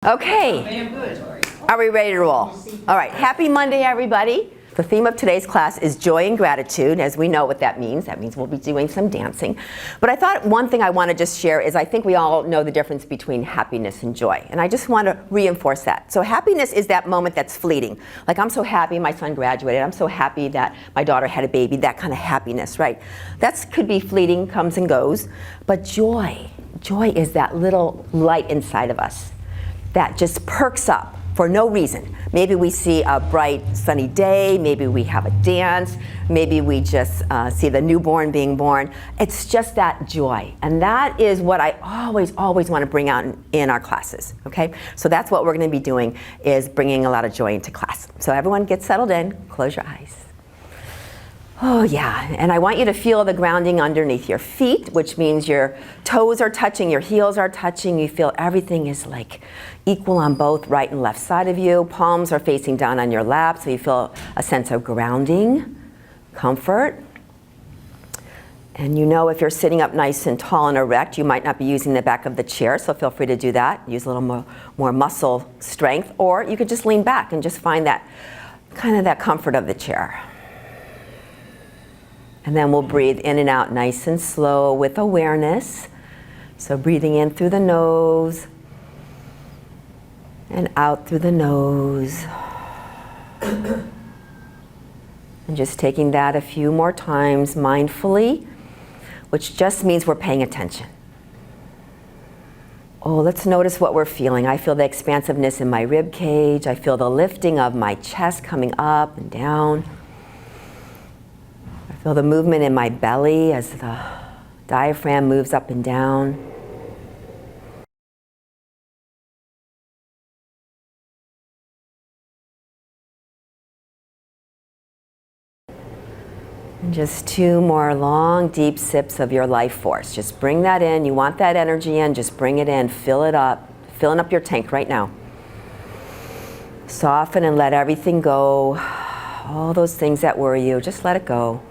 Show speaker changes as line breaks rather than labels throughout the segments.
Okay.
Ambulatory.
Are we ready to roll? All right. Happy Monday, everybody. The theme of today's class is joy and gratitude. As we know what that means we'll be doing some dancing. But I thought one thing I want to just share is I think we all know the difference between happiness and joy. And I just want to reinforce that. So happiness is that moment that's fleeting. Like, I'm so happy my son graduated. I'm so happy that my daughter had a baby. That kind of happiness, right? That could be fleeting, comes and goes. But joy is that little light inside of us that just perks up for no reason. Maybe we see a bright sunny day, maybe we have a dance, maybe we just see the newborn being born. It's just that joy. And that is what I always want to bring out in our classes, okay? So that's what we're going to be doing, is bringing a lot of joy into class. So everyone get settled in, close your eyes. Oh yeah, and I want you to feel the grounding underneath your feet, which means your toes are touching, your heels are touching. You feel everything is like equal on both right and left side of you. Palms are facing down on your lap, so you feel a sense of grounding, comfort. And you know, if you're sitting up nice and tall and erect, you might not be using the back of the chair, so feel free to do that. Use a little more muscle strength, or you could just lean back and just find that kind of that comfort of the chair. And then we'll breathe in and out nice and slow with awareness. So breathing in through the nose and out through the nose. And just taking that a few more times mindfully, which just means we're paying attention. Oh, let's notice what we're feeling. I feel the expansiveness in my rib cage. I feel the lifting of my chest coming up and down. Feel the movement in my belly as the diaphragm moves up and down. And just 2 more long, deep sips of your life force. Just bring that in. You want that energy in, just bring it in. Fill it up. Filling up your tank right now. Soften and let everything go. All those things that worry you, just let it go.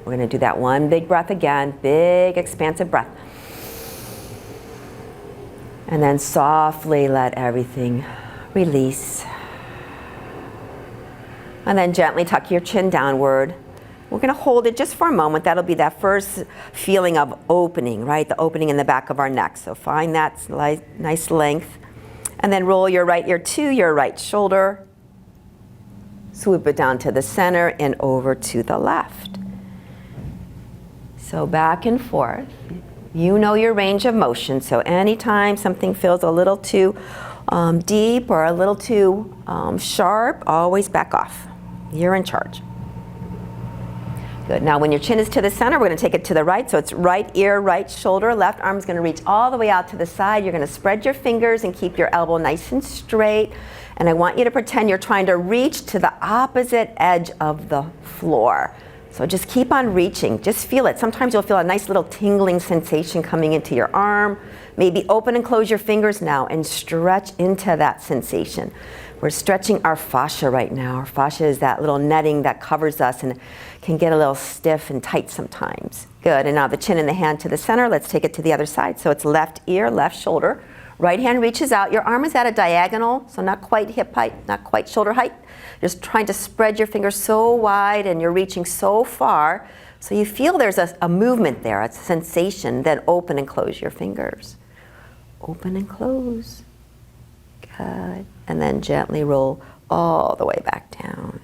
We're going to do that one big breath again, big expansive breath. And then softly let everything release. And then gently tuck your chin downward. We're going to hold it just for a moment. That'll be that first feeling of opening, right? The opening in the back of our neck. So find that nice length. And then roll your right ear to your right shoulder. Swoop it down to the center and over to the left. So back and forth. You know your range of motion, so anytime something feels a little too deep or a little too sharp, always back off. You're in charge. Good. Now when your chin is to the center, we're going to take it to the right. So it's right ear, right shoulder, left arm is going to reach all the way out to the side. You're going to spread your fingers and keep your elbow nice and straight. And I want you to pretend you're trying to reach to the opposite edge of the floor. So just keep on reaching, just feel it. Sometimes you'll feel a nice little tingling sensation coming into your arm. Maybe open and close your fingers now and stretch into that sensation. We're stretching our fascia right now. Our fascia is that little netting that covers us and can get a little stiff and tight sometimes. Good, and now the chin and the hand to the center. Let's take it to the other side. So it's left ear, left shoulder. Right hand reaches out. Your arm is at a diagonal, so not quite hip height, not quite shoulder height. Just trying to spread your fingers so wide and you're reaching so far. So you feel there's a movement there, a sensation. Then open and close your fingers. Open and close. Good. And then gently roll all the way back down.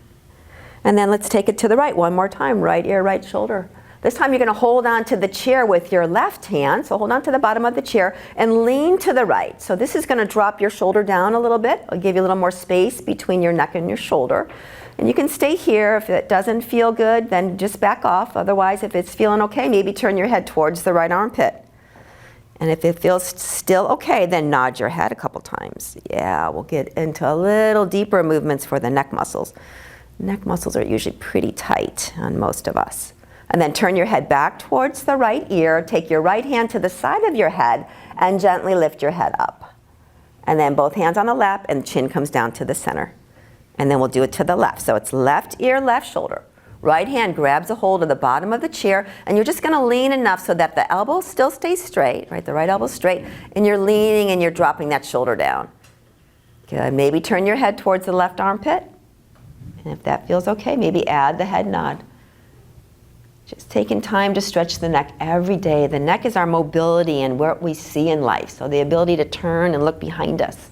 And then let's take it to the right one more time. Right ear, right shoulder. This time you're going to hold on to the chair with your left hand. So hold on to the bottom of the chair and lean to the right. So this is going to drop your shoulder down a little bit. I'll give you a little more space between your neck and your shoulder. And you can stay here. If it doesn't feel good, then just back off. Otherwise, if it's feeling okay, maybe turn your head towards the right armpit. And if it feels still okay, then nod your head a couple times. Yeah, we'll get into a little deeper movements for the neck muscles. Neck muscles are usually pretty tight on most of us. And then turn your head back towards the right ear. Take your right hand to the side of your head and gently lift your head up. And then both hands on the lap and chin comes down to the center. And then we'll do it to the left. So it's left ear, left shoulder. Right hand grabs a hold of the bottom of the chair and you're just going to lean enough so that the elbow still stays straight, right? The right elbow straight. And you're leaning and you're dropping that shoulder down. Good. Maybe turn your head towards the left armpit. And if that feels okay, maybe add the head nod. Just taking time to stretch the neck every day. The neck is our mobility and what we see in life. So the ability to turn and look behind us.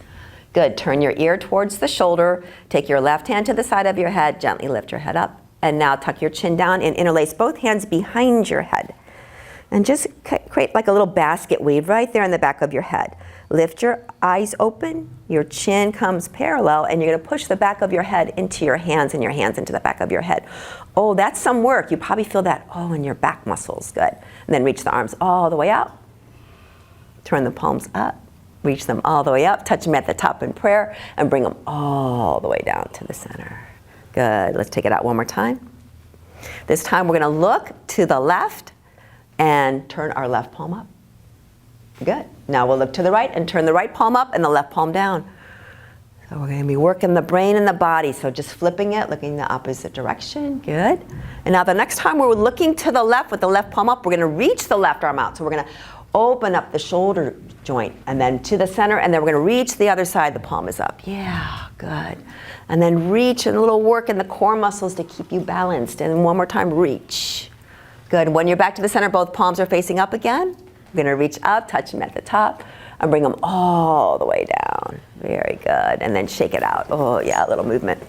Good. Turn your ear towards the shoulder. Take your left hand to the side of your head. Gently lift your head up. And now tuck your chin down and interlace both hands behind your head. And just create like a little basket weave right there in the back of your head. Lift your eyes open, your chin comes parallel, and you're gonna push the back of your head into your hands and your hands into the back of your head. Oh, that's some work. You probably feel that, in your back muscles. Good. And then reach the arms all the way out. Turn the palms up. Reach them all the way up. Touch them at the top in prayer, and bring them all the way down to the center. Good. Let's take it out one more time. This time we're gonna look to the left and turn our left palm up. Good. Now we'll look to the right and turn the right palm up and the left palm down. So we're going to be working the brain and the body. So just flipping it, looking the opposite direction. Good. And now the next time we're looking to the left with the left palm up, we're going to reach the left arm out. So we're going to open up the shoulder joint and then to the center, and then we're going to reach the other side. The palm is up. Yeah, good. And then reach, and a little work in the core muscles to keep you balanced. And one more time, reach. Good. When you're back to the center, both palms are facing up again. We're going to reach up, touch them at the top, and bring them all the way down. Very good. And then shake it out. Oh, yeah, a little movement.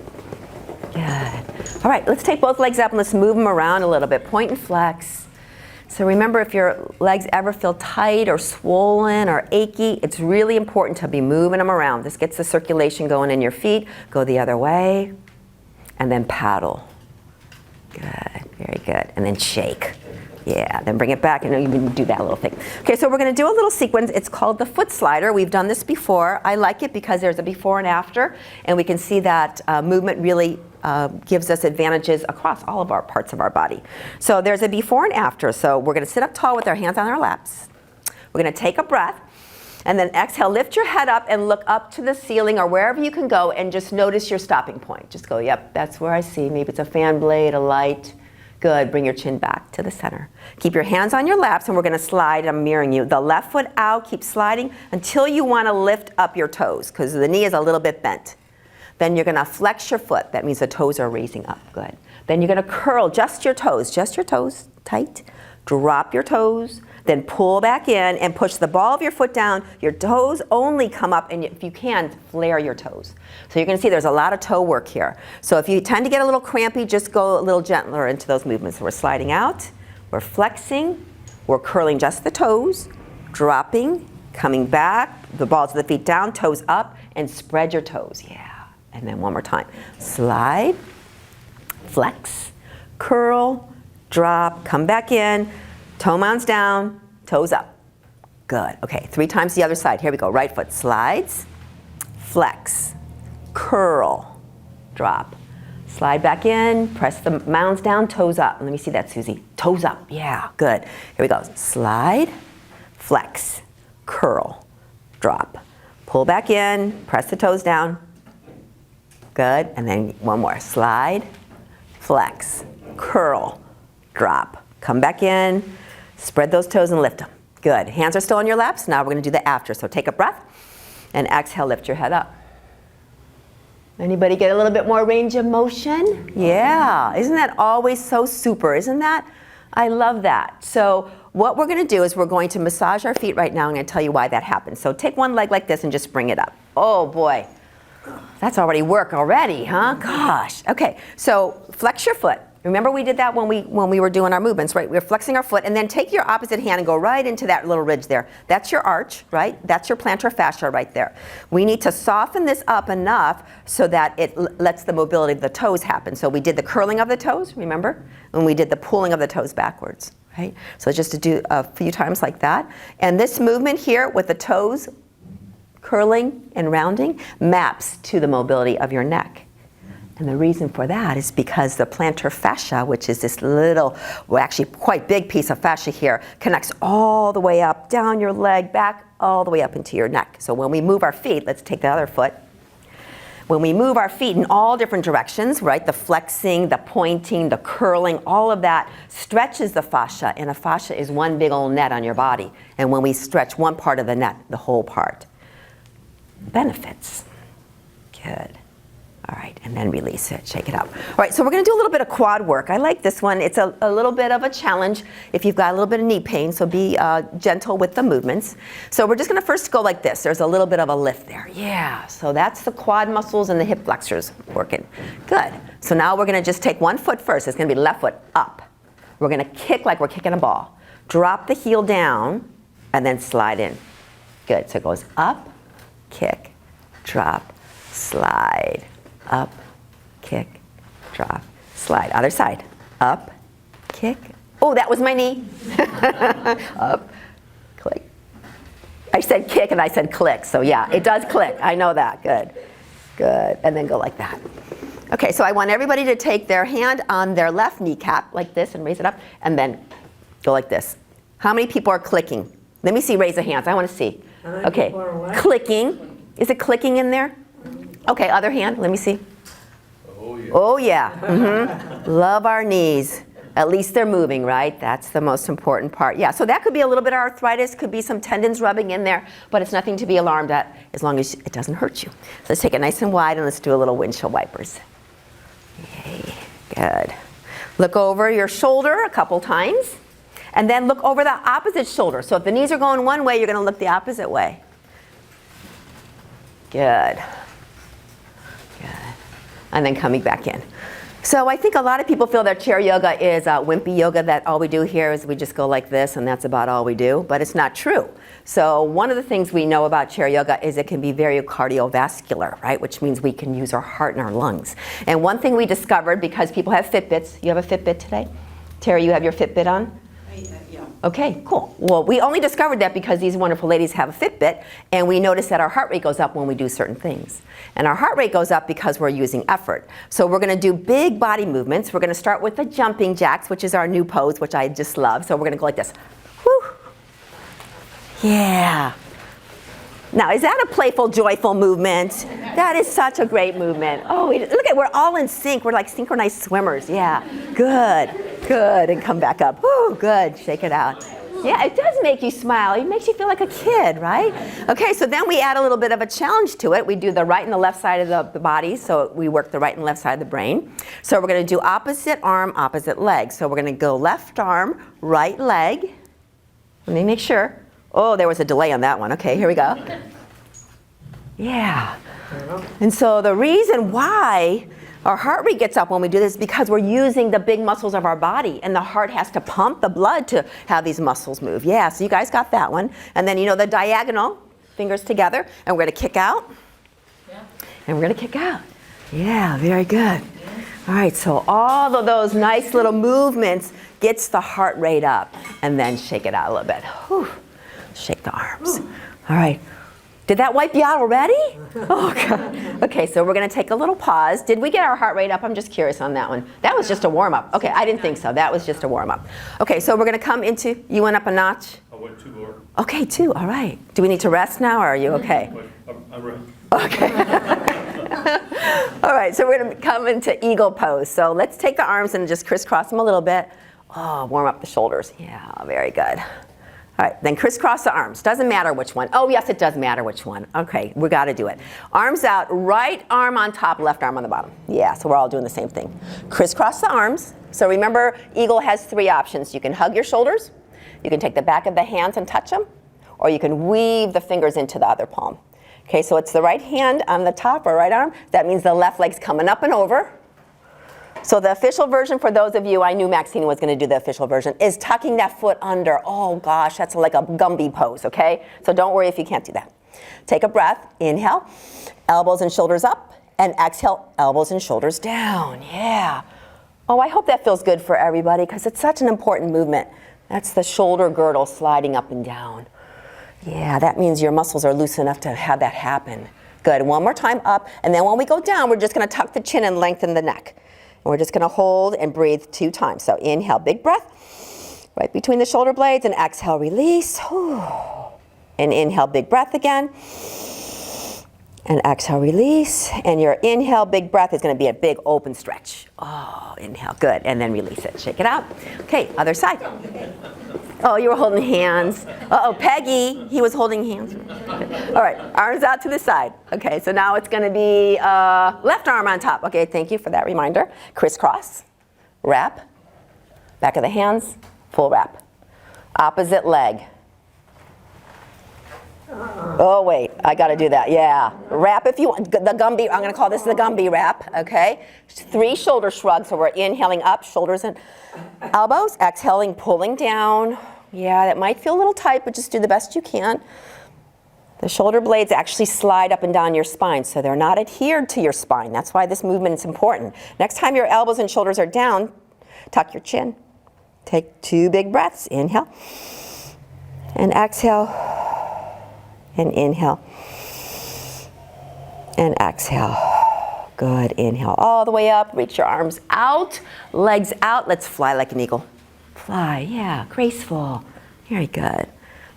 Good. All right, let's take both legs up and let's move them around a little bit. Point and flex. So remember, if your legs ever feel tight or swollen or achy, it's really important to be moving them around. This gets the circulation going in your feet. Go the other way, and then paddle. Good. Very good. And then shake. Yeah, then bring it back and you do that little thing. Okay, so we're going to do a little sequence. It's called the foot slider. We've done this before. I like it because there's a before and after, and we can see that movement really gives us advantages across all of our parts of our body. So there's a before and after. So we're going to sit up tall with our hands on our laps. We're going to take a breath, and then exhale. Lift your head up and look up to the ceiling or wherever you can go, and just notice your stopping point. Just go, yep, that's where I see. Maybe it's a fan blade, a light. Good. Bring your chin back to the center. Keep your hands on your laps, and we're going to slide. I'm mirroring you. The left foot out. Keep sliding until you want to lift up your toes because the knee is a little bit bent. Then you're going to flex your foot. That means the toes are raising up. Good. Then you're going to curl just your toes tight. Drop your toes. Then pull back in and push the ball of your foot down. Your toes only come up, and if you can, flare your toes. So you're going to see there's a lot of toe work here. So if you tend to get a little crampy, just go a little gentler into those movements. So we're sliding out, we're flexing, we're curling just the toes, dropping, coming back, the balls of the feet down, toes up, and spread your toes. Yeah. And then one more time. Slide, flex, curl, drop, come back in. Toe mounds down, toes up. Good. Okay, 3 times the other side. Here we go. Right foot slides, flex, curl, drop. Slide back in, press the mounds down, toes up. Let me see that, Susie. Toes up. Yeah, good. Here we go. Slide, flex, curl, drop. Pull back in, press the toes down. Good. And then one more. Slide, flex, curl, drop. Come back in. Spread those toes and lift them. Good. Hands are still on your laps. Now we're going to do the after. So take a breath and exhale, lift your head up. Anybody get a little bit more range of motion? Yeah. Isn't that always so super? Isn't that? I love that. So what we're going to do is we're going to massage our feet right now. I'm going to tell you why that happens. So take one leg like this and just bring it up. Oh boy. That's already work already, huh? Gosh. Okay. So flex your foot. Remember we did that when we were doing our movements, right? We were flexing our foot, and then take your opposite hand and go right into that little ridge there. That's your arch, right? That's your plantar fascia right there. We need to soften this up enough so that it lets the mobility of the toes happen. So we did the curling of the toes, remember? And we did the pulling of the toes backwards, right? So just to do a few times like that. And this movement here with the toes curling and rounding maps to the mobility of your neck. And the reason for that is because the plantar fascia, which is this little, well actually quite big piece of fascia here, connects all the way up, down your leg, back, all the way up into your neck. So when we move our feet, let's take the other foot. When we move our feet in all different directions, right, the flexing, the pointing, the curling, all of that stretches the fascia, and a fascia is one big old net on your body. And when we stretch one part of the net, the whole part. Benefits. Good. All right, and then release it, shake it out. All right, so we're gonna do a little bit of quad work. I like this one. It's a little bit of a challenge if you've got a little bit of knee pain, so be gentle with the movements. So we're just gonna first go like this. There's a little bit of a lift there. Yeah, so that's the quad muscles and the hip flexors working. Good. So now we're gonna just take one foot first. It's gonna be left foot up. We're gonna kick like we're kicking a ball. Drop the heel down and then slide in. Good, so it goes up, kick, drop, slide. Up, kick, drop, slide. Other side. Up, kick. Oh, that was my knee. Up, click. I said kick and I said click, so yeah, it does click. I know that. Good. Good. And then go like that. Okay, so I want everybody to take their hand on their left kneecap like this and raise it up, and then go like this. How many people are clicking? Let me see, raise the hands. I want to see. Okay, clicking. Is it clicking in there? Okay, other hand, let me see. Oh yeah. Oh yeah. Mm-hmm. Love our knees. At least they're moving, right? That's the most important part. Yeah, so that could be a little bit of arthritis, could be some tendons rubbing in there, but it's nothing to be alarmed at as long as it doesn't hurt you. So let's take it nice and wide and let's do a little windshield wipers. Yay, good. Look over your shoulder a couple times and then look over the opposite shoulder. So if the knees are going one way, you're gonna look the opposite way. Good. And then coming back in. So I think a lot of people feel that chair yoga is wimpy yoga, that all we do here is we just go like this and that's about all we do, but it's not true. So one of the things we know about chair yoga is it can be very cardiovascular, right? Which means we can use our heart and our lungs. And one thing we discovered, because people have Fitbits, you have a Fitbit today? Terry, you have your Fitbit on? Yeah. Okay, cool. Well, we only discovered that because these wonderful ladies have a Fitbit, and we notice that our heart rate goes up when we do certain things. And our heart rate goes up because we're using effort. So we're gonna do big body movements. We're gonna start with the jumping jacks, which is our new pose, which I just love. So we're gonna go like this. Woo. Yeah. Now, is that a playful, joyful movement? That is such a great movement. Oh, look at, we're all in sync. We're like synchronized swimmers. Yeah, good, good. And come back up. Woo, good, shake it out. Yeah, it does make you smile. It makes you feel like a kid, right? Okay, so then we add a little bit of a challenge to it. We do the right and the left side of the body, so we work the right and left side of the brain. So we're gonna do opposite arm, opposite leg. So we're gonna go left arm, right leg. Let me make sure. Oh, there was a delay on that one. Okay, here we go. Yeah. And so the reason why our heart rate gets up when we do this is because we're using the big muscles of our body, and the heart has to pump the blood to have these muscles move. Yeah, so you guys got that one. And then, you know, the diagonal, fingers together, and we're gonna kick out. Yeah. And we're gonna kick out. Yeah, very good. All right, so all of those nice little movements gets the heart rate up, and then shake it out a little bit. Whew. Shake the arms. All right. Did that wipe you out already? Oh, God. Okay, so we're going to take a little pause. Did we get our heart rate up? I'm just curious on that one. That was just a warm-up. Okay, I didn't think so. That was just a warm-up. Okay, so we're going to come into, you went up a notch?
I went 2 more.
Okay, 2. All right. Do we need to rest now, or are you okay?
I'm ready.
Okay. All right, so we're going to come into eagle pose. So let's take the arms and just crisscross them a little bit. Oh, warm up the shoulders. Yeah, very good. All right, then crisscross the arms. Doesn't matter which one. Oh, yes, it does matter which one. Okay, we got to do it. Arms out, right arm on top, left arm on the bottom. Yeah, so we're all doing the same thing. Crisscross the arms. So remember, eagle has 3 options. You can hug your shoulders, you can take the back of the hands and touch them, or you can weave the fingers into the other palm. Okay, so it's the right hand on the top or right arm. That means the left leg's coming up and over. So the official version, for those of you, I knew Maxine was going to do the official version, is tucking that foot under. Oh gosh, that's like a Gumby pose, okay? So don't worry if you can't do that. Take a breath, inhale, elbows and shoulders up, and exhale, elbows and shoulders down, yeah. Oh, I hope that feels good for everybody because it's such an important movement. That's the shoulder girdle sliding up and down. Yeah, that means your muscles are loose enough to have that happen. Good, one more time up, and then when we go down, we're just going to tuck the chin and lengthen the neck. And we're just going to hold and breathe 2 times. So inhale, big breath, right between the shoulder blades, and exhale, release. And inhale, big breath again. And exhale, release. And your inhale, big breath is going to be a big open stretch. Oh, inhale, good. And then release it. Shake it out. Okay, other side. Oh, you were holding hands. Uh-oh, Peggy, he was holding hands. All right, arms out to the side. Okay, so now it's going to be left arm on top. Okay, thank you for that reminder. Crisscross, wrap, back of the hands, full wrap. Opposite leg. Oh, wait, I got to do that. Yeah, wrap if you want. The Gumby, I'm going to call this the Gumby wrap, okay? 3 shoulder shrugs, so we're inhaling up, shoulders and elbows, exhaling, pulling down. Yeah, that might feel a little tight, but just do the best you can. The shoulder blades actually slide up and down your spine, so they're not adhered to your spine. That's why this movement is important. Next time your elbows and shoulders are down, tuck your chin. Take 2 big breaths. Inhale and exhale. And inhale. And exhale. Good. Inhale all the way up. Reach your arms out. Legs out. Let's fly like an eagle. Fly. Yeah. Graceful. Very good.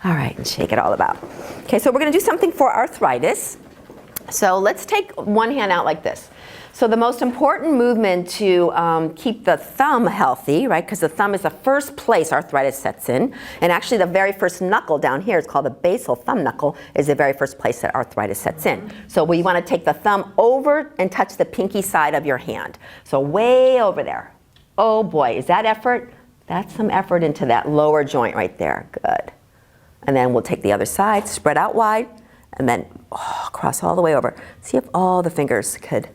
All right. And shake it all about. Okay. So we're going to do something for arthritis. So let's take one hand out like this. So the most important movement to keep the thumb healthy, right, because the thumb is the first place arthritis sets in, and actually the very first knuckle down here is called the basal thumb knuckle, is the very first place that arthritis sets in. So we want to take the thumb over and touch the pinky side of your hand. So way over there. Oh boy, is that effort? That's some effort into that lower joint right there. Good. And then we'll take the other side, spread out wide, and then cross all the way over. See if all the fingers could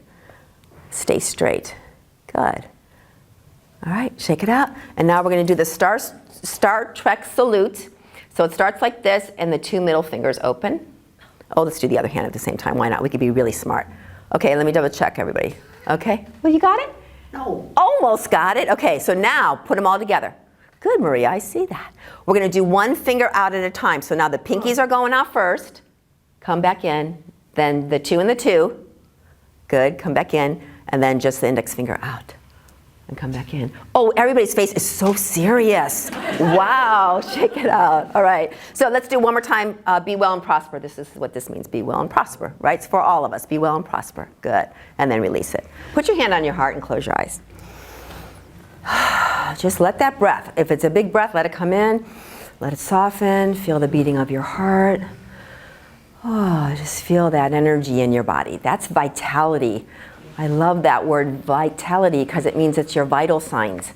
stay straight. Good. All right, shake it out. And now we're going to do the Star Trek salute. So it starts like this, and the 2 middle fingers open. Oh, let's do the other hand at the same time. Why not? We could be really smart. Okay, let me double check, everybody. Okay, well, you got it? No. Almost got it. Okay, so now put them all together. Good, Maria, I see that. We're going to do 1 finger out at a time. So now the pinkies are going out first. Come back in. Then the 2 and the 2. Good, come back in. And then just the index finger out and come back in. Oh, everybody's face is so serious. Wow, shake it out. All right, so let's do one more time. Be well and prosper. This is what this means, be well and prosper, right? It's for all of us, be well and prosper. Good, and then release it. Put your hand on your heart and close your eyes. Just let that breath, if it's a big breath, let it come in. Let it soften, feel the beating of your heart. Oh, just feel that energy in your body. That's vitality. I love that word vitality because it means it's your vital signs,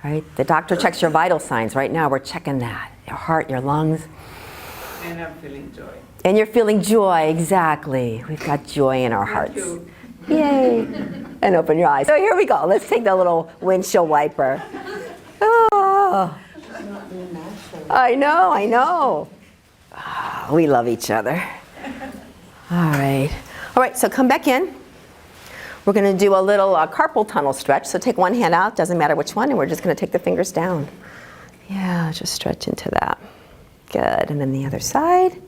right? The doctor checks your vital signs. Right now we're checking that. Your heart, your lungs.
And I'm feeling joy.
And you're feeling joy, exactly. We've got joy in our hearts. Yay. And open your eyes. So here we go. Let's take the little windshield wiper. Oh. I know. Oh, we love each other. All right, so come back in. We're going to do a little carpal tunnel stretch. So take one hand out, doesn't matter which one, and we're just going to take the fingers down. Yeah, just stretch into that. Good, and then the other side.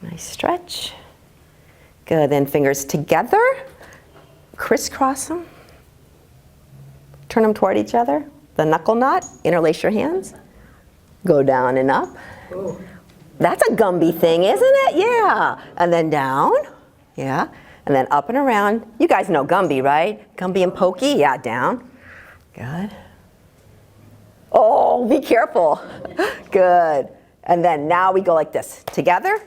Nice stretch. Good, then fingers together. Crisscross them. Turn them toward each other. The knuckle knot, interlace your hands. Go down and up.
Oh.
That's a Gumby thing, isn't it? Yeah. And then down. Yeah. And then up and around. You guys know Gumby, right? Gumby and Pokey. Yeah, down. Good. Oh, be careful. Good. And then now we go like this. Together,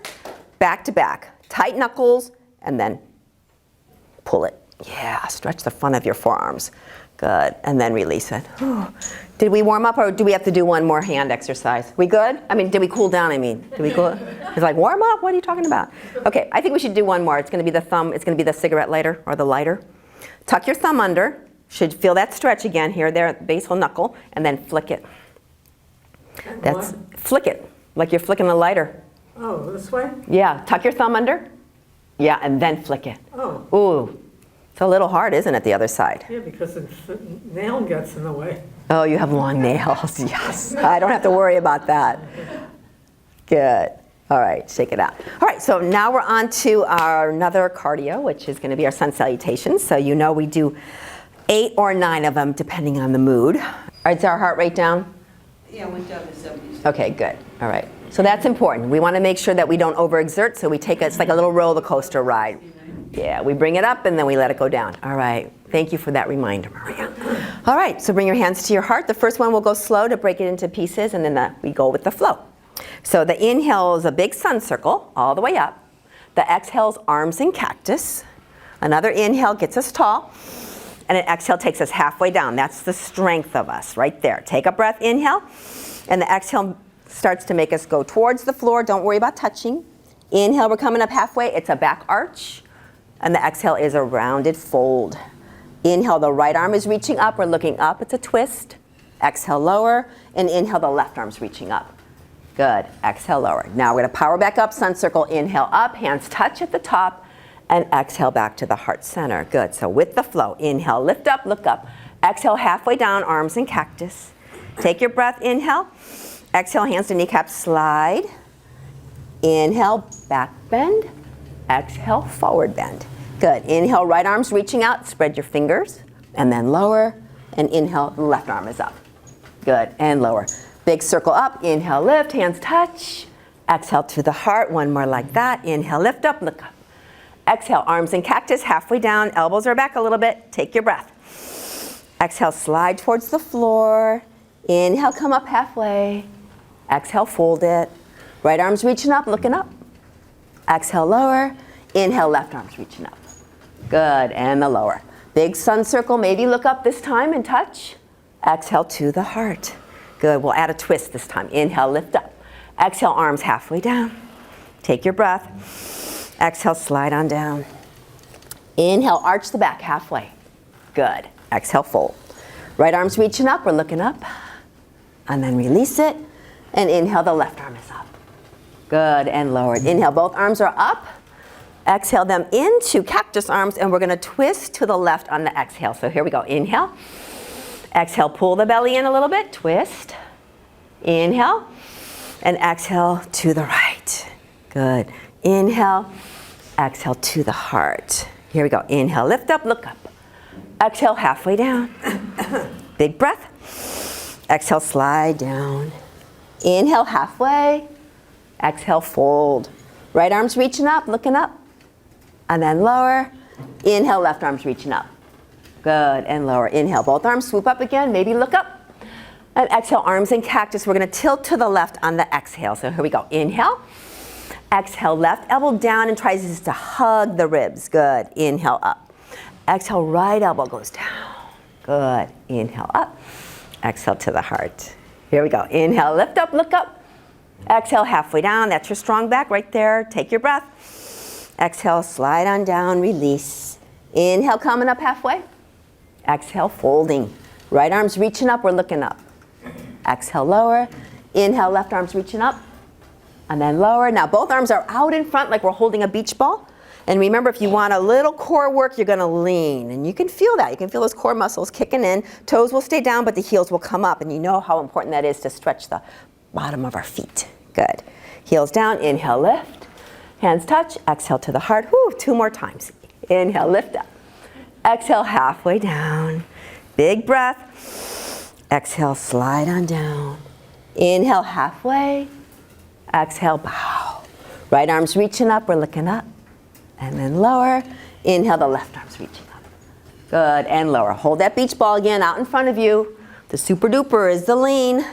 back to back. Tight knuckles, and then pull it. Yeah, stretch the front of your forearms. Good. And then release it. Did we warm up, or do we have to do one more hand exercise? We good? I mean, did we cool down, Did we cool? It's like, warm up? What are you talking about? Okay, I think we should do one more. It's going to be the thumb. It's going to be the cigarette lighter, or the lighter. Tuck your thumb under. Should feel that stretch again here, there, basal knuckle, and then flick it. That's flick it, like you're flicking a lighter.
Oh, this way?
Yeah, tuck your thumb under. Yeah, and then flick it.
Oh.
Ooh, it's a little hard, isn't it, the other side?
Yeah, because the nail gets in the way.
Oh, you have long nails, yes. I don't have to worry about that. Good. All right, shake it out. All right, so now we're on to our another cardio, which is going to be our sun salutations. So you know we do 8 or 9 of them, depending on the mood. All right, is our heart rate down?
Yeah, went down to 70.
Okay, good. All right. So that's important. We want to make sure that we don't overexert, so we take it's like a little roller coaster ride. Yeah, we bring it up and then we let it go down. All right, thank you for that reminder, Maria. All right, so bring your hands to your heart. The first one will go slow to break it into pieces, and then we go with the flow. So the inhale is a big sun circle all the way up. The exhale is arms and cactus. Another inhale gets us tall, and an exhale takes us halfway down. That's the strength of us right there. Take a breath, inhale, and the exhale starts to make us go towards the floor. Don't worry about touching. Inhale, we're coming up halfway. It's a back arch, and the exhale is a rounded fold. Inhale, the right arm is reaching up. We're looking up. It's a twist. Exhale, lower, and inhale, the left arm's reaching up. Good. Exhale, lower. Now we're going to power back up, sun circle. Inhale up, hands touch at the top, and exhale back to the heart center. Good. So with the flow, inhale, lift up, look up. Exhale, halfway down, arms and cactus. Take your breath, inhale. Exhale, hands to kneecaps, slide. Inhale, back bend. Exhale, forward bend. Good. Inhale, right arm's reaching out. Spread your fingers. And then lower. And inhale, the left arm is up. Good. And lower. Big circle up. Inhale, lift. Hands touch. Exhale to the heart. One more like that. Inhale, lift up, look up. Exhale, arms and cactus, halfway down. Elbows are back a little bit. Take your breath. Exhale, slide towards the floor. Inhale, come up halfway. Exhale, fold it. Right arm's reaching up, looking up. Exhale, lower. Inhale, left arm's reaching up. Good, and the lower. Big sun circle, maybe look up this time and touch. Exhale to the heart. Good, we'll add a twist this time. Inhale, lift up. Exhale, arms halfway down. Take your breath. Exhale, slide on down. Inhale, arch the back halfway. Good. Exhale, fold. Right arm's reaching up, we're looking up. And then release it. And inhale, the left arm is up. Good, and lowered. Inhale, both arms are up. Exhale them into cactus arms, and we're going to twist to the left on the exhale. So here we go. Inhale. Exhale, pull the belly in a little bit. Twist. Inhale. And exhale to the right. Good. Inhale. Exhale to the heart. Here we go. Inhale, lift up, look up. Exhale, halfway down. Big breath. Exhale, slide down. Inhale, halfway. Exhale, fold. Right arm's reaching up, looking up. And then lower. Inhale, left arm's reaching up. Good, and lower. Inhale, both arms swoop up again, maybe look up. And exhale, arms in cactus. We're going to tilt to the left on the exhale. So here we go. Inhale. Exhale, left elbow down and tries to hug the ribs. Good. Inhale, up. Exhale, right elbow goes down. Good. Inhale, up. Exhale to the heart. Here we go. Inhale, lift up, look up. Exhale, halfway down. That's your strong back right there. Take your breath. Exhale, slide on down, release. Inhale, coming up halfway. Exhale, folding. Right arm's reaching up, we're looking up. Exhale, lower. Inhale, left arm's reaching up. And then lower. Now both arms are out in front like we're holding a beach ball. And remember, if you want a little core work, you're going to lean. And you can feel that. You can feel those core muscles kicking in. Toes will stay down, but the heels will come up. And you know how important that is to stretch the bottom of our feet. Good. Heels down. Inhale, lift. Hands touch. Exhale to the heart. Whew, 2 more times. Inhale, lift up. Exhale, halfway down. Big breath. Exhale, slide on down. Inhale, halfway. Exhale, bow. Right arm's reaching up. We're looking up. And then lower. Inhale, the left arm's reaching up. Good, and lower. Hold that beach ball again out in front of you. The super duper is the lean.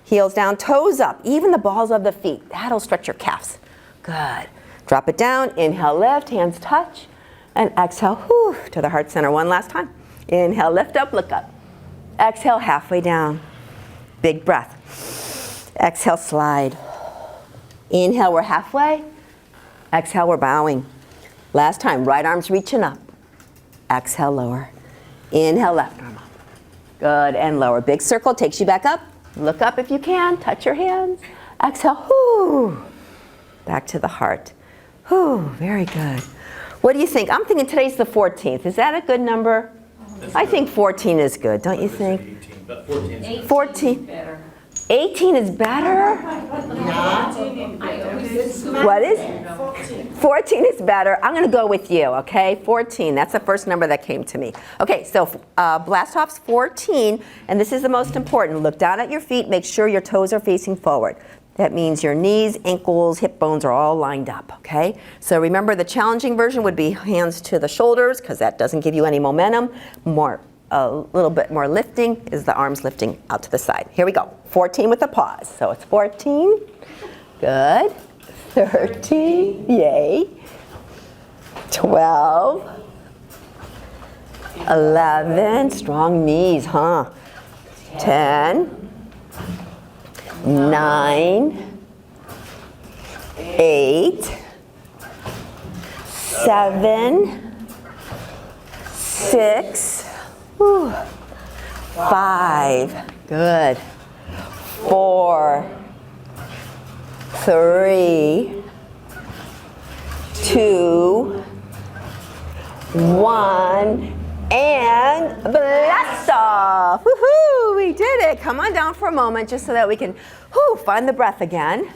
Heels down, toes up, even the balls of the feet. That'll stretch your calves. Good. Drop it down. Inhale, lift, hands touch. And exhale, whew, to the heart center. One last time. Inhale, lift up, look up. Exhale, halfway down. Big breath. Exhale, slide. Inhale, we're halfway. Exhale, we're bowing. Last time, right arm's reaching up. Exhale, lower. Inhale, left arm up. Good, and lower. Big circle takes you back up. Look up if you can. Touch your hands. Exhale, whoo. Back to the heart. Whoo, very good. What do you think? I'm thinking today's the 14th. Is that a good number? I think 14 is good, don't you think?
18, but 14 is
14.
Better.
18 is better? What is? 14 is better. I'm going to go with you, okay? 14. That's the first number that came to me. Okay, so blast off's 14, and this is the most important. Look down at your feet. Make sure your toes are facing forward. That means your knees, ankles, hip bones are all lined up, okay? So remember, the challenging version would be hands to the shoulders, because that doesn't give you any momentum. A little bit more lifting is the arms lifting out to the side. Here we go. 14 with a pause. So it's 14. Good. 13. Yay. 12. 11. Strong knees, huh? 10. 9, 8, 7, 6, 5, good, 4, 3, 2, 1, and blast off. Woohoo, we did it. Come on down for a moment just so that we can find the breath again.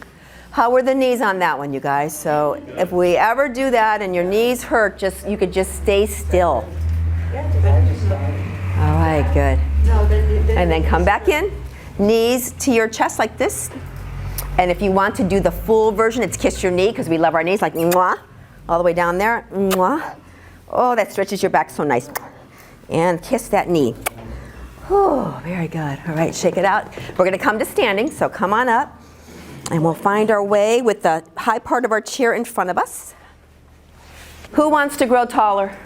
How were the knees on that one, you guys? So if we ever do that and your knees hurt, you could just stay still. All right, good. And then come back in. Knees to your chest like this. And if you want to do the full version, it's kiss your knee, because we love our knees, like mwah, all the way down there. Mwah. Oh, that stretches your back so nice. And kiss that knee. Oh, very good. All right, shake it out. We're going to come to standing, so come on up. And we'll find our way with the high part of our chair in front of us. Who wants to grow taller?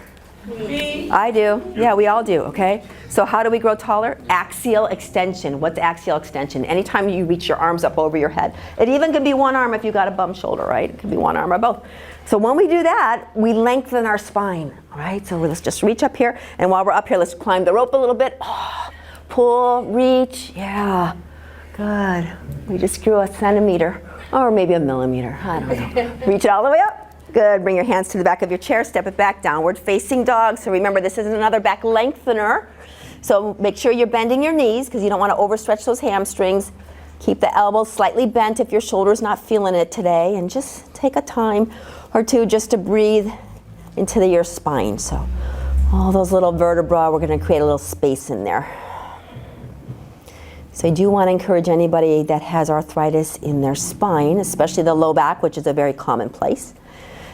Me.
I do. Yeah, we all do, okay? So how do we grow taller? Axial extension. What's axial extension? Anytime you reach your arms up over your head. It even could be one arm if you got a bum shoulder, right? It could be one arm or both. So when we do that, we lengthen our spine, all right? So let's just reach up here, and while we're up here, let's climb the rope a little bit. Oh, pull, reach, yeah, good. We just grew a centimeter, or maybe a millimeter, I don't know. Reach it all the way up. Good, bring your hands to the back of your chair, step it back, downward facing dog. So remember, this is another back lengthener. So make sure you're bending your knees, because you don't want to overstretch those hamstrings. Keep the elbows slightly bent if your shoulder's not feeling it today, and just take a time or two just to breathe into your spine. So all those little vertebrae, we're going to create a little space in there. So I do want to encourage anybody that has arthritis in their spine, especially the low back, which is a very common place,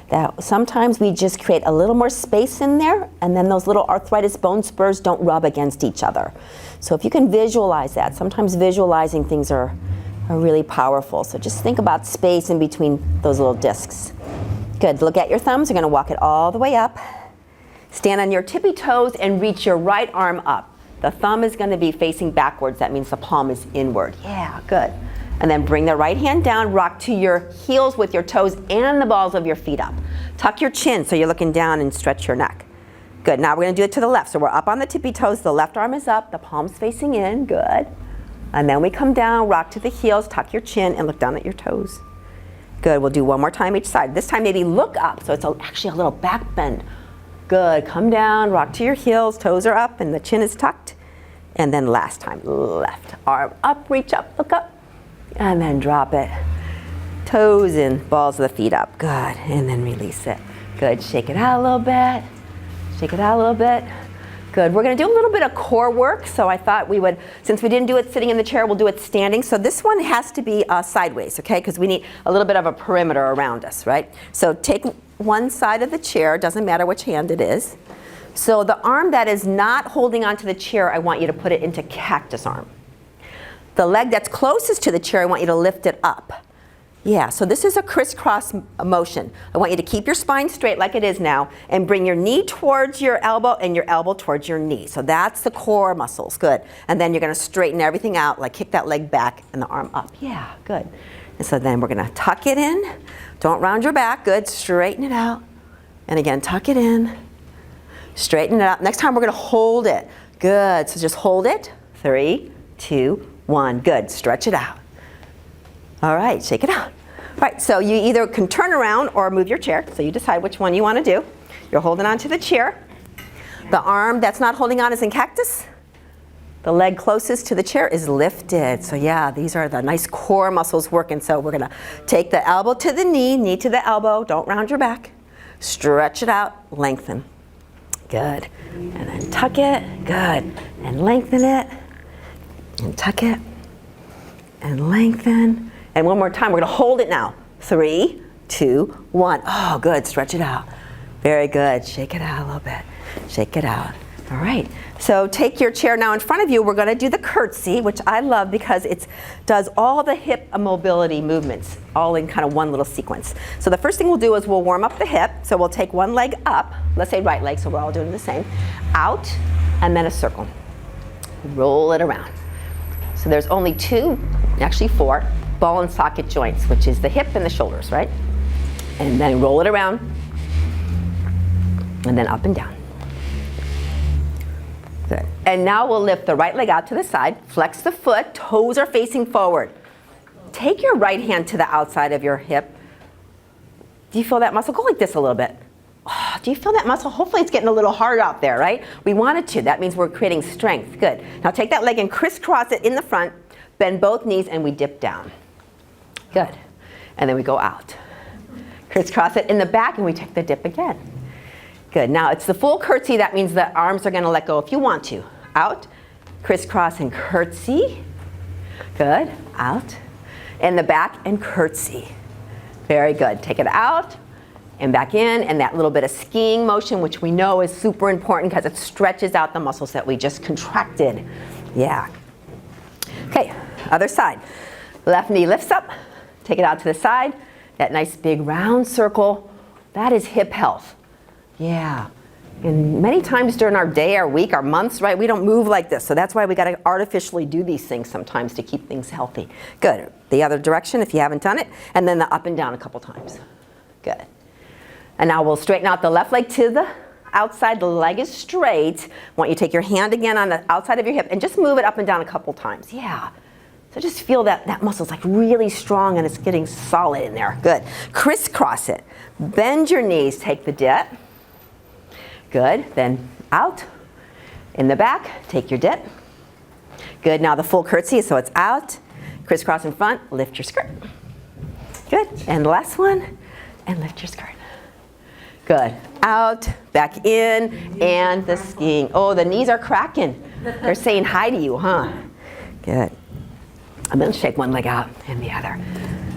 that sometimes we just create a little more space in there, and then those little arthritis bone spurs don't rub against each other. So if you can visualize that, sometimes visualizing things are really powerful. So just think about space in between those little discs. Good, look at your thumbs. You're going to walk it all the way up. Stand on your tippy toes and reach your right arm up. The thumb is going to be facing backwards. That means the palm is inward. Yeah, good. And then bring the right hand down, rock to your heels with your toes and the balls of your feet up. Tuck your chin so you're looking down and stretch your neck. Good, now we're going to do it to the left. So we're up on the tippy toes, the left arm is up, the palm's facing in, good. And then we come down, rock to the heels, tuck your chin, and look down at your toes. Good, we'll do one more time each side. This time maybe look up, so it's actually a little back bend. Good, come down, rock to your heels, toes are up, and the chin is tucked. And then last time, left arm up, reach up, look up. And then drop it. Toes in, balls of the feet up. Good, and then release it. Good, shake it out a little bit. Shake it out a little bit. Good, we're gonna do a little bit of core work, so I thought we would, since we didn't do it sitting in the chair, we'll do it standing. So this one has to be sideways, okay? Because we need a little bit of a perimeter around us, right? So take one side of the chair, doesn't matter which hand it is. So the arm that is not holding onto the chair, I want you to put it into cactus arm. The leg that's closest to the chair, I want you to lift it up. Yeah, so this is a crisscross motion. I want you to keep your spine straight like it is now and bring your knee towards your elbow and your elbow towards your knee. So that's the core muscles, good. And then you're gonna straighten everything out, like kick that leg back and the arm up. Yeah, good. And so then we're gonna tuck it in. Don't round your back, good, straighten it out. And again, tuck it in, straighten it out. Next time we're gonna hold it. Good, so just hold it. 3, 2, 1, good, stretch it out. All right, shake it out. All right, so you either can turn around or move your chair, so you decide which one you want to do. You're holding on to the chair. The arm that's not holding on is in cactus. The leg closest to the chair is lifted. So yeah, these are the nice core muscles working. So we're gonna take the elbow to the knee to the elbow, don't round your back. Stretch it out, lengthen. Good, and then tuck it, good, and lengthen it, and tuck it, and lengthen. And one more time, we're gonna hold it now. 3, 2, 1. Oh, good, stretch it out. Very good, shake it out a little bit. Shake it out. All right, so take your chair now in front of you. We're gonna do the curtsy, which I love because it does all the hip mobility movements, all in kind of one little sequence. So the first thing we'll do is we'll warm up the hip. So we'll take one leg up, let's say right leg, so we're all doing the same. Out, and then a circle. Roll it around. So there's only 2, actually 4, ball and socket joints, which is the hip and the shoulders, right? And then roll it around, and then up and down. Good. And now we'll lift the right leg out to the side, flex the foot, toes are facing forward. Take your right hand to the outside of your hip. Do you feel that muscle? Go like this a little bit. Oh, do you feel that muscle? Hopefully it's getting a little hard out there, right? We want it to. That means we're creating strength. Good. Now take that leg and crisscross it in the front, bend both knees, and we dip down. Good. And then we go out. Crisscross it in the back, and we take the dip again. Good. Now it's the full curtsy. That means the arms are going to let go if you want to. Out, crisscross and curtsy. Good. Out. In the back and curtsy. Very good. Take it out and back in, and that little bit of skiing motion, which we know is super important because it stretches out the muscles that we just contracted. Yeah. Okay, other side. Left knee lifts up. Take it out to the side. That nice big round circle. That is hip health. Yeah. And many times during our day, our week, our months, right, we don't move like this. So that's why we got to artificially do these things sometimes to keep things healthy. Good. The other direction if you haven't done it. And then the up and down a couple times. Good. And now we'll straighten out the left leg to the outside. The leg is straight. I want you to take your hand again on the outside of your hip and just move it up and down a couple times. Yeah. So just feel that muscle's like really strong and it's getting solid in there. Good. Crisscross it. Bend your knees. Take the dip. Good. Then out. In the back, take your dip. Good. Now the full curtsy, so it's out. Crisscross in front. Lift your skirt. Good. And the last one. And lift your skirt. Good. Out, back in, and the skiing. Oh, the knees are cracking. They're saying hi to you, huh? Good. And then shake one leg out and the other.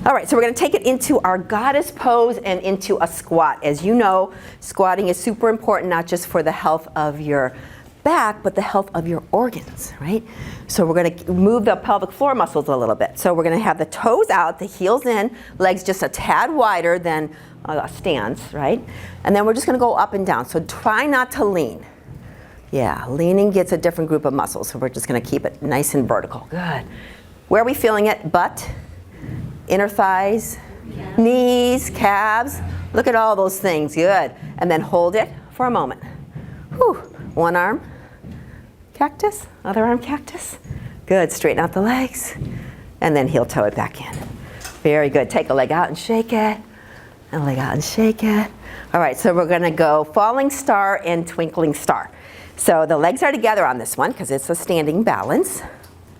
All right, so we're going to take it into our goddess pose and into a squat. As you know, squatting is super important, not just for the health of your back, but the health of your organs, right? So we're going to move the pelvic floor muscles a little bit. So we're going to have the toes out, the heels in, legs just a tad wider than a stance, right? And then we're just going to go up and down. So try not to lean. Yeah, leaning gets a different group of muscles. So we're just going to keep it nice and vertical. Good. Where are we feeling it? Butt, inner thighs, knees, calves. Look at all those things. Good. And then hold it for a moment. Whew. One arm, cactus. Other arm, cactus. Good. Straighten out the legs. And then heel toe it back in. Very good. Take a leg out and shake it. And leg out and shake it. All right, so we're going to go falling star and twinkling star. So the legs are together on this one because it's a standing balance.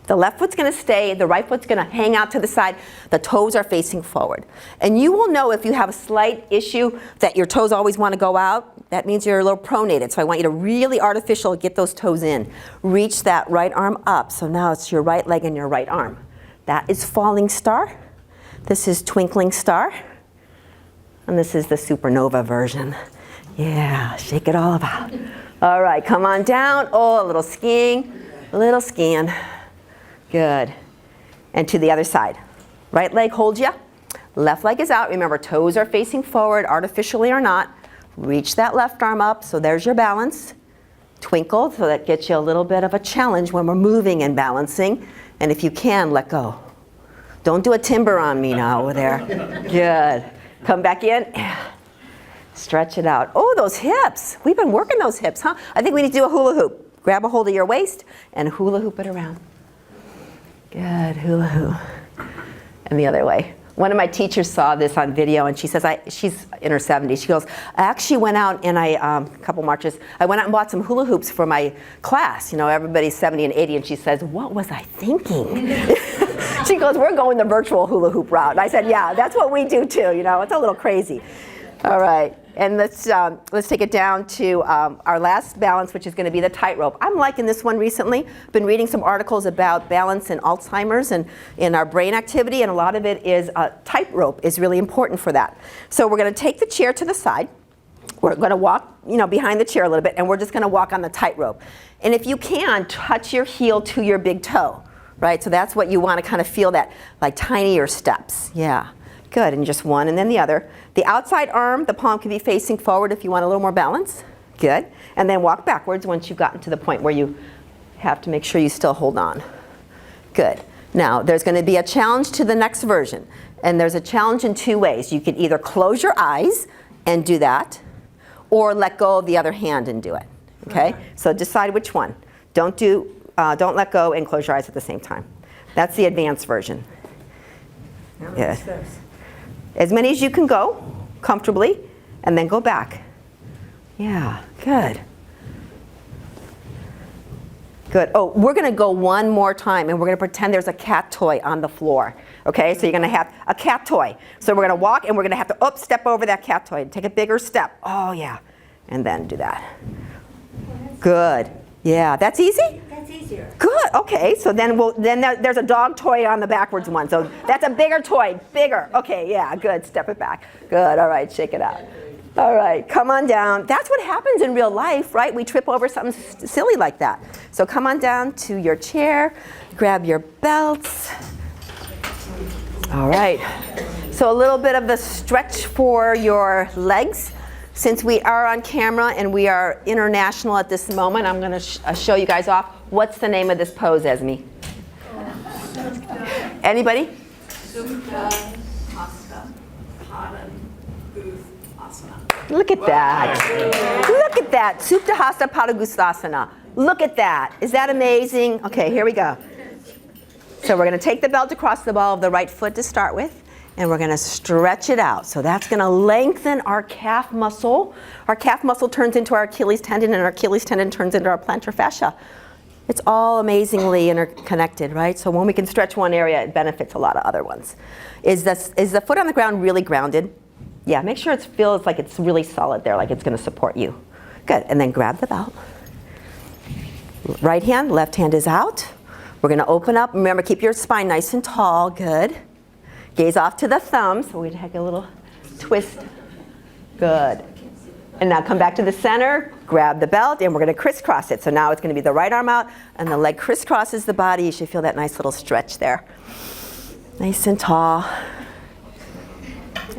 The left foot's going to stay, the right foot's going to hang out to the side. The toes are facing forward. And you will know if you have a slight issue that your toes always want to go out. That means you're a little pronated. So I want you to really artificial get those toes in. Reach that right arm up. So now it's your right leg and your right arm. That is falling star. This is twinkling star. And this is the supernova version. Yeah, shake it all about. All right, come on down. Oh, a little skiing, Good. And to the other side. Right leg holds you. Left leg is out. Remember, toes are facing forward, artificially or not. Reach that left arm up, so there's your balance. Twinkle, so that gets you a little bit of a challenge when we're moving and balancing. And if you can, let go. Don't do a timber on me now over there. Good. Come back in. Stretch it out. Oh, those hips. We've been working those hips, huh? I think we need to do a hula hoop. Grab a hold of your waist and hula hoop it around. Good, hula hoop. And the other way. One of my teachers saw this on video and she says, she's in her 70s. She goes, I actually went out and a couple marches, I went out and bought some hula hoops for my class. You know, everybody's 70 and 80, and she says, what was I thinking? She goes, we're going the virtual hula hoop route. And I said, yeah, that's what we do too, you know, it's a little crazy. All right, and let's take it down to our last balance, which is going to be the tightrope. I'm liking this one recently. I've been reading some articles about balance and Alzheimer's and in our brain activity, and a lot of it is tightrope is really important for that. So we're going to take the chair to the side. We're going to walk, behind the chair a little bit, and we're just going to walk on the tightrope. And if you can, touch your heel to your big toe, right? So that's what you want to kind of feel, that like tinier steps. Yeah, good. And just one and then the other. The outside arm, the palm can be facing forward if you want a little more balance. Good. And then walk backwards once you've gotten to the point where you have to make sure you still hold on. Good. Now, there's going to be a challenge to the next version. And there's a challenge in two ways. You can either close your eyes and do that, or let go of the other hand and do it. Okay? So decide which one. Don't let go and close your eyes at the same time. That's the advanced version. Yeah. As many as you can go comfortably, and then go back. Yeah, good. Good. Oh, we're going to go one more time, and we're going to pretend there's a cat toy on the floor. Okay, so you're going to have a cat toy. So we're going to walk, and we're going to have to step over that cat toy and take a bigger step. Oh, yeah. And then do that. Good. Yeah, that's easy?
That's easier.
Good. Okay, so then there's a dog toy on the backwards one. So that's a bigger toy. Bigger. Okay, yeah, good. Step it back. Good. All right, shake it out. All right, come on down. That's what happens in real life, right? We trip over something silly like that. So come on down to your chair. Grab your belts. All right. So a little bit of the stretch for your legs. Since we are on camera and we are international at this moment, I'm going to show you guys off. What's the name of this pose, Esme? Anybody?
Supta Hasta Padangusthasana.
Look at that. Look at that. Supta Hasta Padangusthasana. Look at that. Is that amazing? Okay, here we go. So we're going to take the belt across the ball of the right foot to start with, and we're going to stretch it out. So that's going to lengthen our calf muscle. Our calf muscle turns into our Achilles tendon, and our Achilles tendon turns into our plantar fascia. It's all amazingly interconnected, right? So when we can stretch one area, it benefits a lot of other ones. Is the foot on the ground really grounded? Yeah, make sure it feels like it's really solid there, like it's going to support you. Good. And then grab the belt. Right hand, left hand is out. We're going to open up. Remember, keep your spine nice and tall. Good. Gaze off to the thumb. So we take a little twist. Good. And now come back to the center. Grab the belt, and we're going to crisscross it. So now it's going to be the right arm out, and the leg crisscrosses the body. You should feel that nice little stretch there. Nice and tall.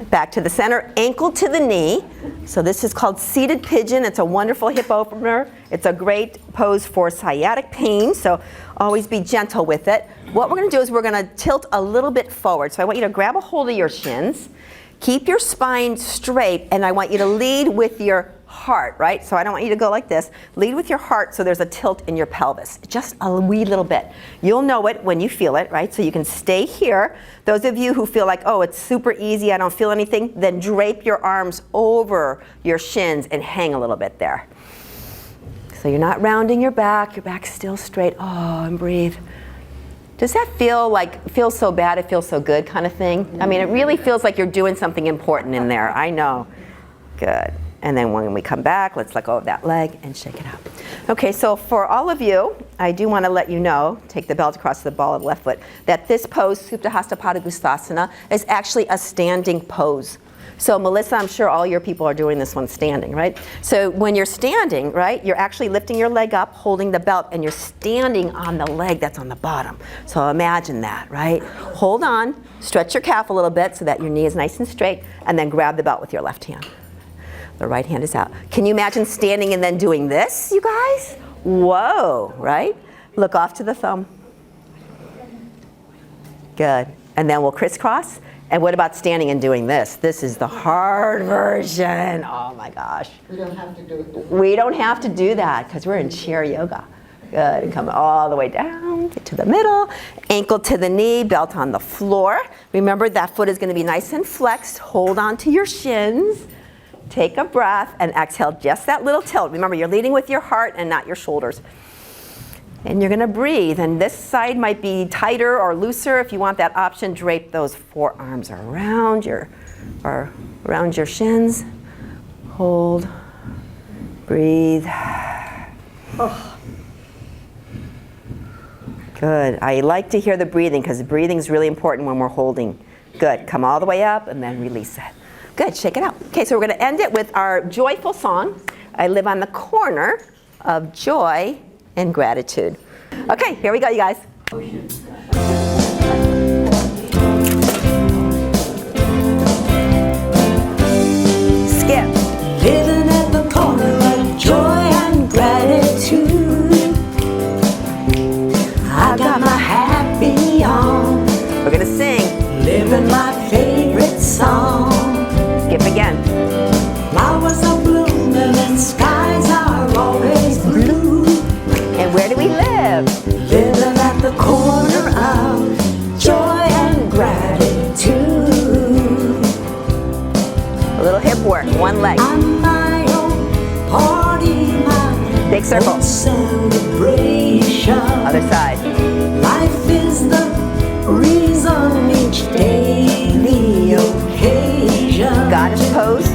Back to the center, ankle to the knee. So this is called seated pigeon. It's a wonderful hip opener. It's a great pose for sciatic pain, so always be gentle with it. What we're going to do is we're going to tilt a little bit forward. So I want you to grab a hold of your shins, keep your spine straight, and I want you to lead with your heart, right? So I don't want you to go like this. Lead with your heart so there's a tilt in your pelvis, just a wee little bit. You'll know it when you feel it, right? So you can stay here. Those of you who feel like, oh, it's super easy, I don't feel anything, then drape your arms over your shins and hang a little bit there. So you're not rounding your back's still straight. Oh, and breathe. Does that feel so bad, it feels so good kind of thing? I mean, it really feels like you're doing something important in there. I know. Good. And then when we come back, let's let go of that leg and shake it out. Okay, so for all of you, I do want to let you know, take the belt across the ball of the left foot, that this pose, Supta Hasta Padangusthasana, is actually a standing pose. So Melissa, I'm sure all your people are doing this one standing, right? So when you're standing, right, you're actually lifting your leg up, holding the belt, and you're standing on the leg that's on the bottom. So imagine that, right? Hold on, stretch your calf a little bit so that your knee is nice and straight, and then grab the belt with your left hand. The right hand is out. Can you imagine standing and then doing this, you guys? Whoa, right? Look off to the thumb. Good. And then we'll crisscross. And what about standing and doing this? This is the hard version. Oh my gosh.
We don't have to do it.
We don't have to do that because we're in chair yoga. Good. And come all the way down, get to the middle, ankle to the knee, belt on the floor. Remember that foot is going to be nice and flexed. Hold on to your shins. Take a breath and exhale just that little tilt. Remember, you're leading with your heart and not your shoulders. And you're going to breathe. And this side might be tighter or looser. If you want that option, drape those forearms around your shins. Hold. Breathe. Good. I like to hear the breathing because breathing is really important when we're holding. Good. Come all the way up and then release it. Good. Shake it out. Okay, so we're going to end it with our joyful song. I live on the corner of joy and gratitude. Okay, here we go, you guys. Skip.
Living at the corner of joy and gratitude. I got my happy on.
We're going to sing.
Living my favorite song.
Skip again.
Flowers are blooming and skies are always blue.
And where do we live?
Living at the corner of joy and gratitude.
A little hip work. One leg.
I'm my own party, my
Big circle.
own celebration.
Other side.
Life is the reason each daily occasion.
Goddess pose.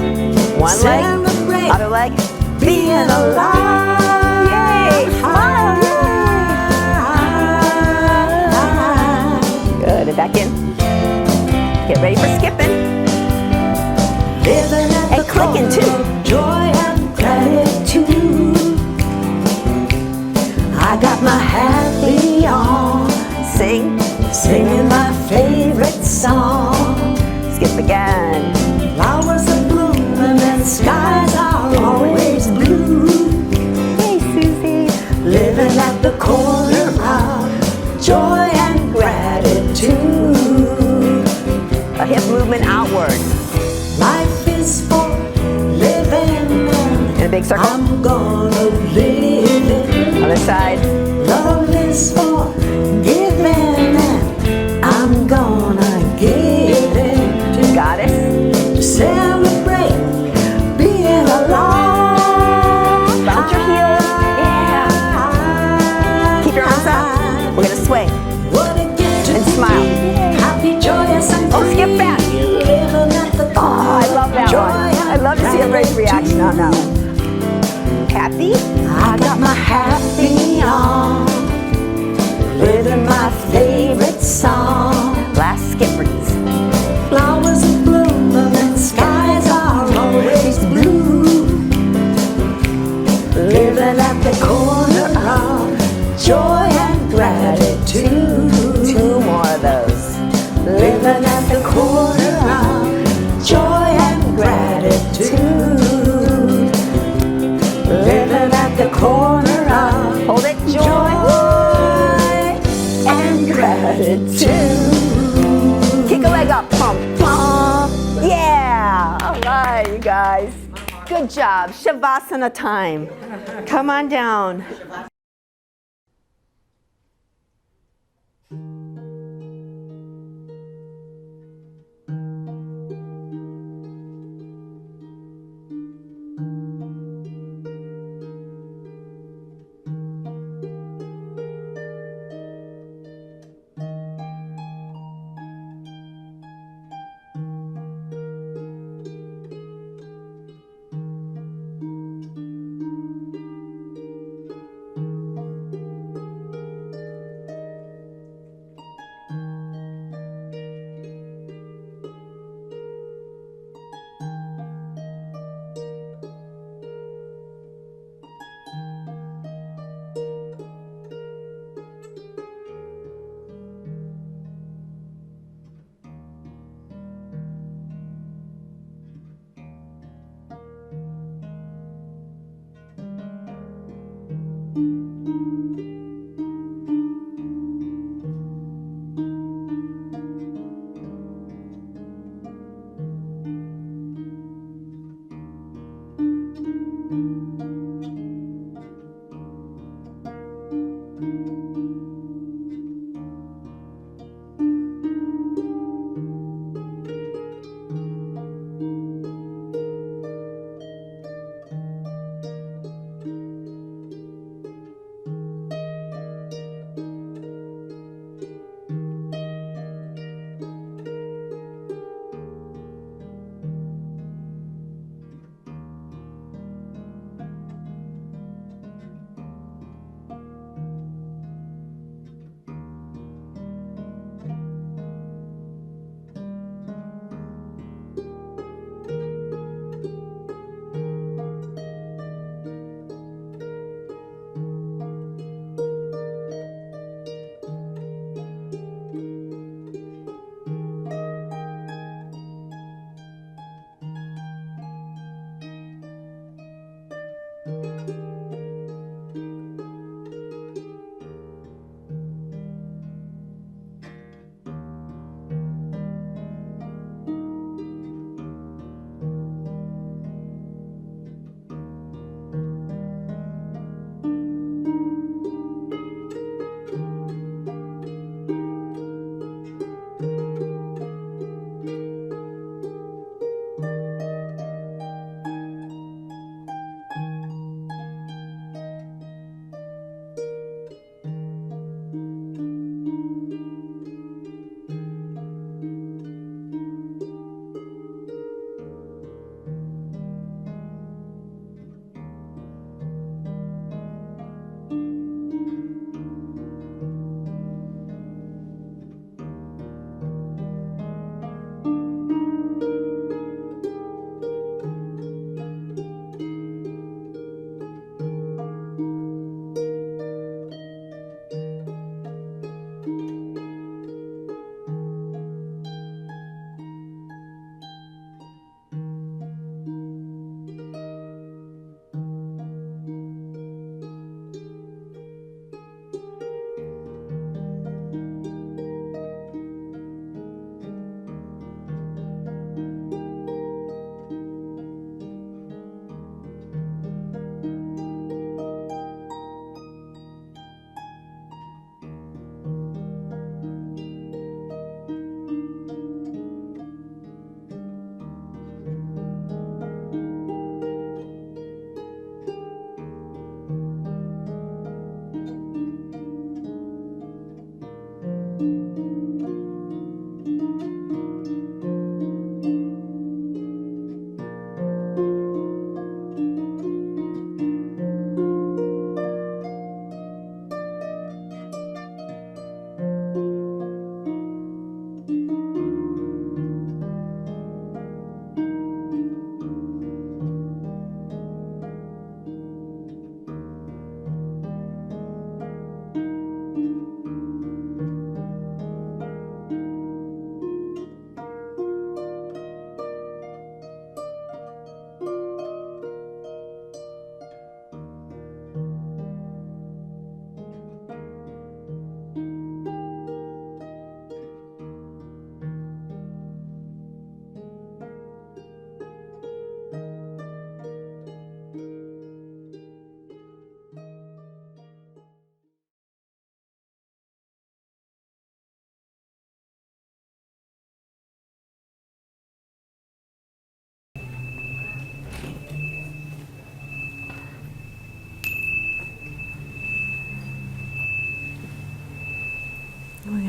One leg.
Celebrate
Other leg.
being alive.
Yay! Smile. Good. And back in. Get ready for skipping.
Living at
And
the
clicking, too.
corner of joy and gratitude. I got my happy on.
Sing.
Singing my favorite song.
Skip again.
Flowers are blooming and skies are always blue.
Hey, Susie.
Living at the corner of joy and gratitude.
A hip movement outward.
Life is for living
And a big circle.
I'm gonna live it.
Other side.
Love is for giving and I'm gonna give it.
Goddess.
To celebrate being alive.
Bounce your heels. Yeah. Keep your arms up. We're going to sway.
What a gift to
And
be
smile.
happy, joyous, and
Oh,
free.
skip back.
Living at the
Oh, I love that
joy
one. I
and
love to see everybody's reaction on that
gratitude.
one. Happy?
I got my happy on. Living my favorite song.
Last skippers.
Flowers are blooming and skies are always blue. Living at the corner of joy and gratitude.
Two more of those.
Living at the corner of joy and gratitude. Living at the corner of
Hold it. Joy.
joy and gratitude.
Kick a leg up. Pump. Pump. Yeah. All right, you guys. Good job. Shavasana time. Come on down.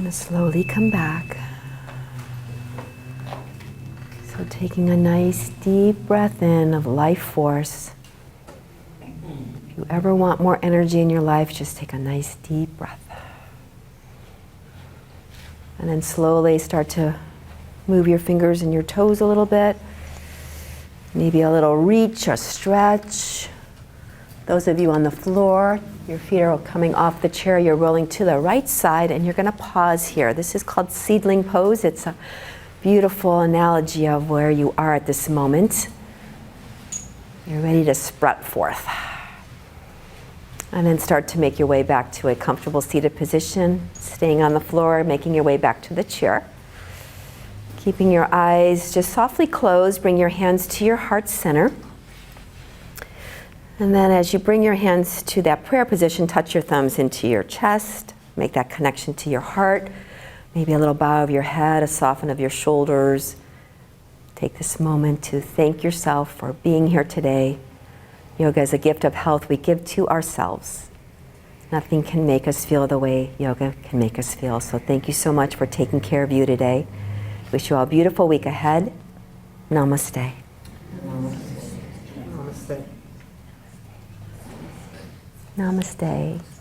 And slowly come back. So taking a nice deep breath in of life force. If you ever want more energy in your life, just take a nice deep breath. And then slowly start to move your fingers and your toes a little bit. Maybe a little reach or stretch. Those of you on the floor, your feet are coming off the chair, you're rolling to the right side, and you're going to pause here. This is called seedling pose. It's a beautiful analogy of where you are at this moment. You're ready to sprout forth. And then start to make your way back to a comfortable seated position, staying on the floor, making your way back to the chair. Keeping your eyes just softly closed, bring your hands to your heart center. And then as you bring your hands to that prayer position, touch your thumbs into your chest, make that connection to your heart. Maybe a little bow of your head, a soften of your shoulders. Take this moment to thank yourself for being here today. Yoga is a gift of health we give to ourselves. Nothing can make us feel the way yoga can make us feel. So thank you so much for taking care of you today. Wish you all a beautiful week ahead. Namaste.
Namaste.
Namaste.